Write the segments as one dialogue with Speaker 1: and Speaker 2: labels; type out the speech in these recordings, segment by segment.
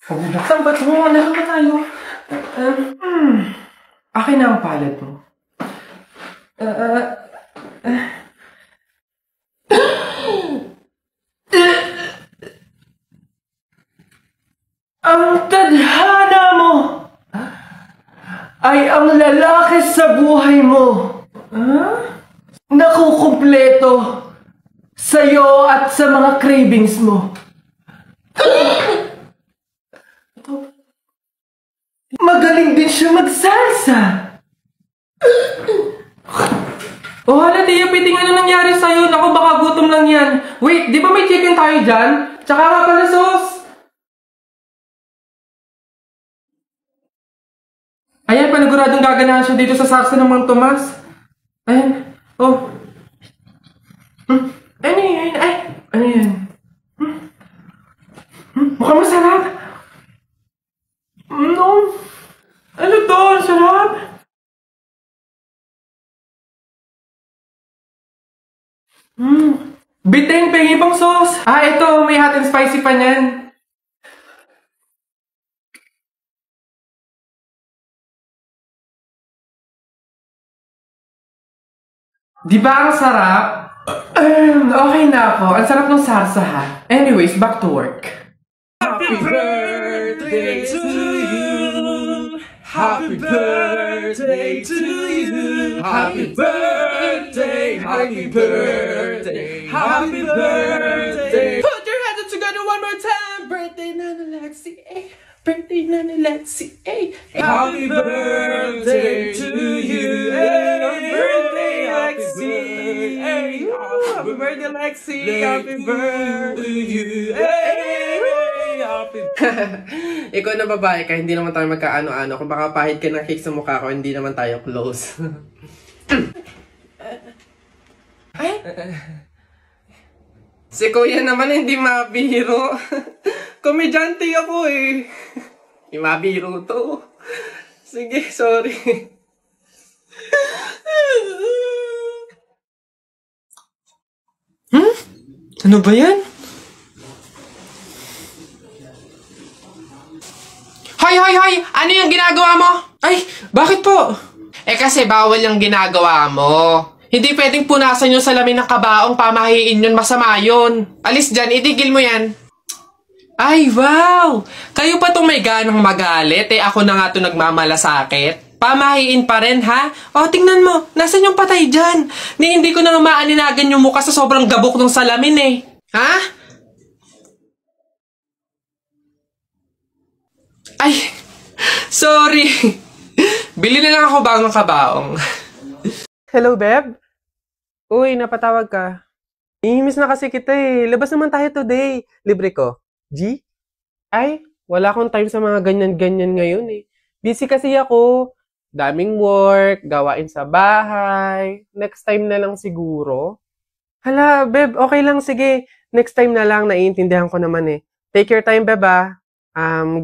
Speaker 1: Saan ba ito? Ano ba tayo? Akin na ang palad mo. Ang tadhana mo ay ang lalaki sa buhay mo. Nakukumpleto sa'yo at sa mga cravings mo. Magaling din siya magsalsa. Oh, hala, Tia, piting ano nangyari sa'yo? Naku, baka gutom lang yan. Wait, di ba may chicken tayo dyan? Tsaka nga pala sauce. Ayan, paniguradong gaganahan siya dito sa sarsa ng Mang Tomas. Ayan, oh. Ano yan? Ay, ano yan? Mukhang masarap. No. Ano to? Ang sarap. Bitin, pengi pang sauce. Ah, ito, may hot and spicy pa niyan. Di ba ang sarap? Okay na ako. Ang sarap ng sarsa ha. Anyways, back to work.
Speaker 2: Happy birthday to you. Happy birthday to you. Happy birthday. Happy birthday. Happy birthday. Put your hands together one more time. Birthday, Nana Lexi. Birthday, Nana Lexi. Happy birthday to you. Happy birthday, Lexi. Happy birthday, Lexi. Happy birthday to you. Ikaw na babae ka, hindi naman tayo magkaano-ano. Kung baka pahid ka ng cake sa mukha ko, hindi naman tayo close. Si Kuya naman hindi mabiro. Komedyante ako eh. Hindi mabiro to. Sige, sorry.
Speaker 1: Ano ba yan?
Speaker 3: Hoy! Ano yung ginagawa mo?
Speaker 1: Ay, bakit po?
Speaker 3: Kasi bawal yung ginagawa mo. Hindi pwedeng punasan yung salamin ng kabaong, pamahiin yun, masama yun. Alis dyan, itigil mo yan. Ay, wow! Kayo pa tong may ganang magalit, ako na nga to nagmamalasakit. Pamahiin pa rin, ha? O, tingnan mo, nasan yung patay dyan? Hindi ko na maaninagan yung mukha sa sobrang gabok ng salamin, Ha? Ay, sorry. Bili na lang ako bagong kabaong.
Speaker 1: Hello, Beb? Uy, napatawag ka. Ihimiss na kasi kita Labas naman tayo today. Libre ko. G? Ay, wala akong time sa mga ganyan-ganyan ngayon Busy kasi ako. Daming work, gawain sa bahay. Next time na lang siguro. Hala, Beb, okay lang. Sige, next time na lang. Naiintindihan ko naman Take your time, Beb,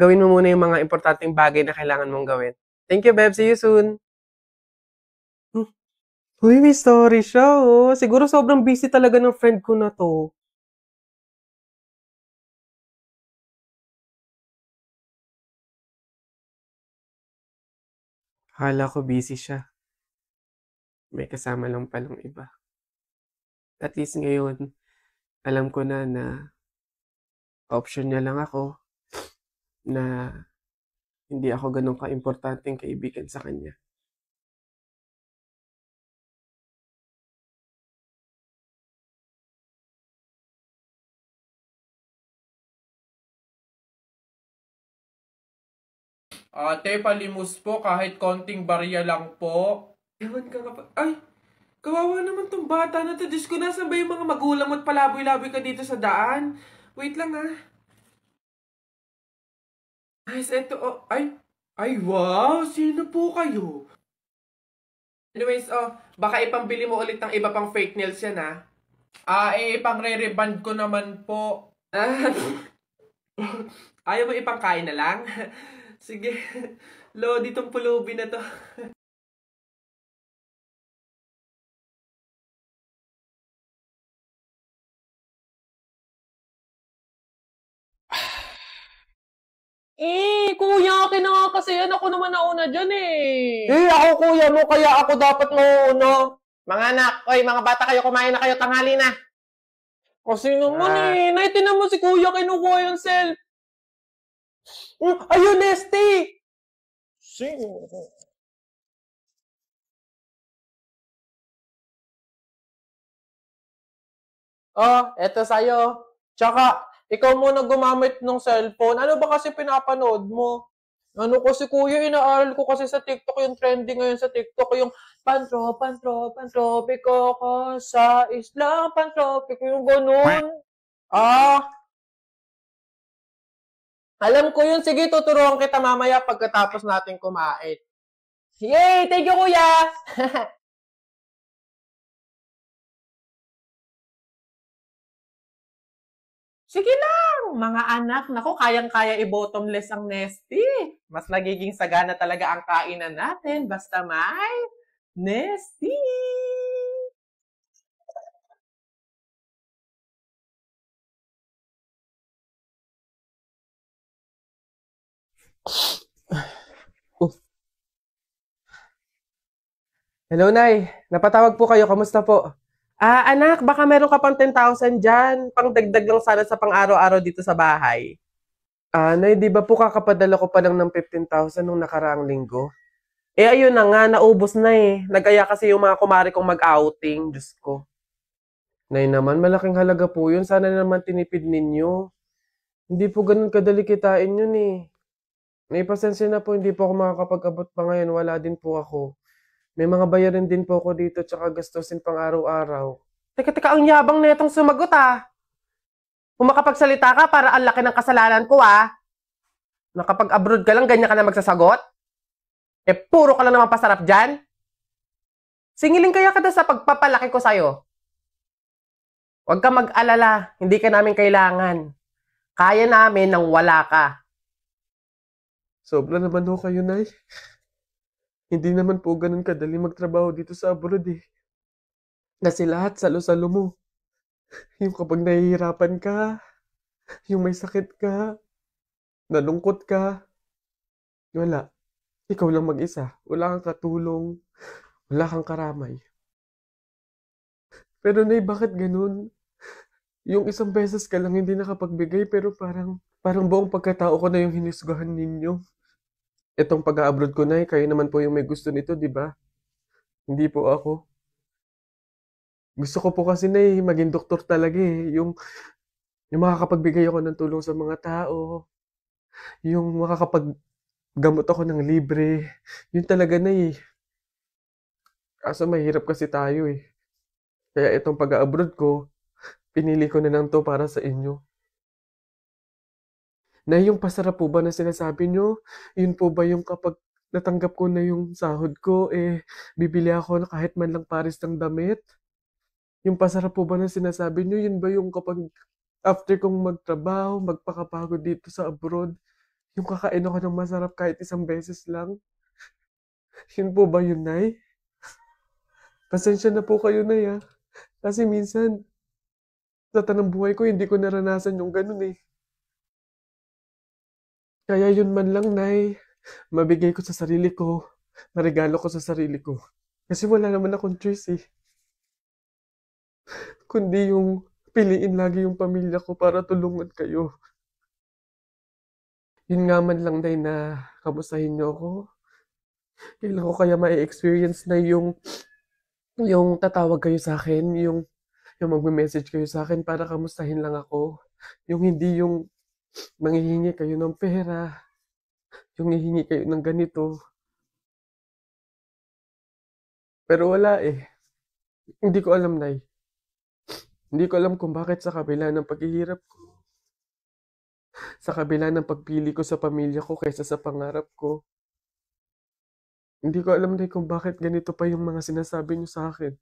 Speaker 1: gawin mo muna yung mga importanteng bagay na kailangan mong gawin. Thank you, Beb. See you soon. Uy, may story siya, Siguro sobrang busy talaga ng friend ko na to. Akala ko busy siya. May kasama lang palang iba. At least ngayon, alam ko na option niya lang ako na hindi ako ganun ka-importanteng kaibigan sa kanya.
Speaker 3: Ate, palimos po kahit konting barya lang po.
Speaker 1: Ewan ka nga pa. Ay, kawawa naman tong bata na to. Diyos ko, nasan ba yung mga magulang mo at palaboy-laboy ka dito sa daan? Wait lang Guys, eto, Ay, wow! Sino po kayo? Anyways, baka ipambili mo ulit ng iba pang fake nails yan,
Speaker 3: Pang-re-reband ko naman po.
Speaker 1: Ayaw mo ipangkain na lang? Sige, Lodi tong pulubi na to.
Speaker 3: kasi yan. Ako naman nauna dyan eh.
Speaker 1: Ako kuya mo, kaya ako dapat mauuna.
Speaker 3: Mga anak, oy, mga bata kayo, kumain na kayo, tanghali na.
Speaker 1: Kasi naman Nay, tinan mo si kuya kinukuha yung cell. Ayun, Nesty! Sino? Eto sa'yo. Tsaka, ikaw muna gumamit ng cellphone. Ano ba kasi pinapanood mo? Ano kasi kuya, inaaral ko kasi sa TikTok yung trending ngayon sa TikTok, yung pantropiko ko sa isla, pantropiko yung ganun. Alam ko yun. Sige, tuturuan kita mamaya pagkatapos natin kumain. Yay! Thank you, kuya! Sige lang, mga anak. Naku, kayang-kaya i-bottomless ang Nesty. Mas nagiging sagana talaga ang kainan natin basta may Nesty. Hello, Nay. Napatawag po kayo. Kamusta po? Anak, baka meron ka pang 10,000 dyan. Pangdagdag lang sana sa pang-araw-araw dito sa bahay. Nay, di ba po kakapadala ko pa lang ng 15,000 nung nakaraang linggo? Ayun na nga, naubos na eh. Nag-aya kasi yung mga kumari kong mag-outing. Diyos ko. Nay naman, malaking halaga po yun. Sana naman tinipid ninyo. Hindi po ganun kadali kitain yun eh. Nay, pasensya na po, hindi po ako makakapag-abot pa ngayon. Wala din po ako. May mga bayarin din po ako dito tsaka gastusin pang araw-araw. Teka, ang yabang na itong sumagot Kung makapagsalita ka, para ang laki ng kasalanan ko Nakapag-abroad ka lang, ganyan ka na magsasagot? Puro ka lang naman pasarap dyan? Singilin kaya ka sa pagpapalaki ko sa'yo. Huwag ka mag-alala, hindi ka namin kailangan. Kaya namin nang wala ka. Sobra naman ho kayo, Nay. Hindi naman po ganun kadali magtrabaho dito sa abroad eh. Kasi lahat salo-salo mo. Yung kapag nahihirapan ka, yung may sakit ka, nalungkot ka, wala. Ikaw lang mag-isa. Wala kang katulong, wala kang karamay. Pero Nay, bakit ganun? Yung isang beses ka lang hindi nakapagbigay pero parang buong pagkatao ko na yung hinusgahan ninyo. Itong pag-a-abroad ko, Nay, kayo naman po yung may gusto nito, di ba? Hindi po ako. Gusto ko po kasi, Nay, maging doktor talaga eh. Yung makakapagbigay ako ng tulong sa mga tao. Yung makakapaggamot ako ng libre. Yun talaga, Nay. Kaso mahirap kasi tayo eh. Kaya itong pag-a-abroad ko, pinili ko na lang to para sa inyo. Na yung pasarap po ba na sinasabi nyo, yun po ba yung kapag natanggap ko na yung sahod ko, bibili ako na kahit man lang pares ng damit? Yung pasarap po ba na sinasabi nyo, yun ba yung kapag after kong magtrabaho, magpakapagod dito sa abroad, yung kakain ako ng masarap kahit isang beses lang? Yun po ba yun, Nay? Pasensya na po kayo, Nay, Kasi minsan, sa tanang buhay ko, hindi ko naranasan yung ganun eh. Kaya yun man lang, Nay, mabigay ko sa sarili ko, maregalo ko sa sarili ko. Kasi wala naman akong choice eh. Kundi yung piliin lagi yung pamilya ko para tulungan kayo. Yun nga man lang, Nay, na kamustahin niyo ako. Kailan ko kaya ma-experience na yung tatawag kayo sa akin, yung magme-message kayo sa akin para kamustahin lang ako. Yung hindi yung manghihingi kayo ng pera, yung hihingi kayo ng ganito. Pero wala eh. Hindi ko alam, Nay. Hindi ko alam kung bakit sa kabila ng paghihirap ko, sa kabila ng pagpili ko sa pamilya ko kaysa sa pangarap ko, hindi ko alam, Nay, kung bakit ganito pa yung mga sinasabi niyo sa akin.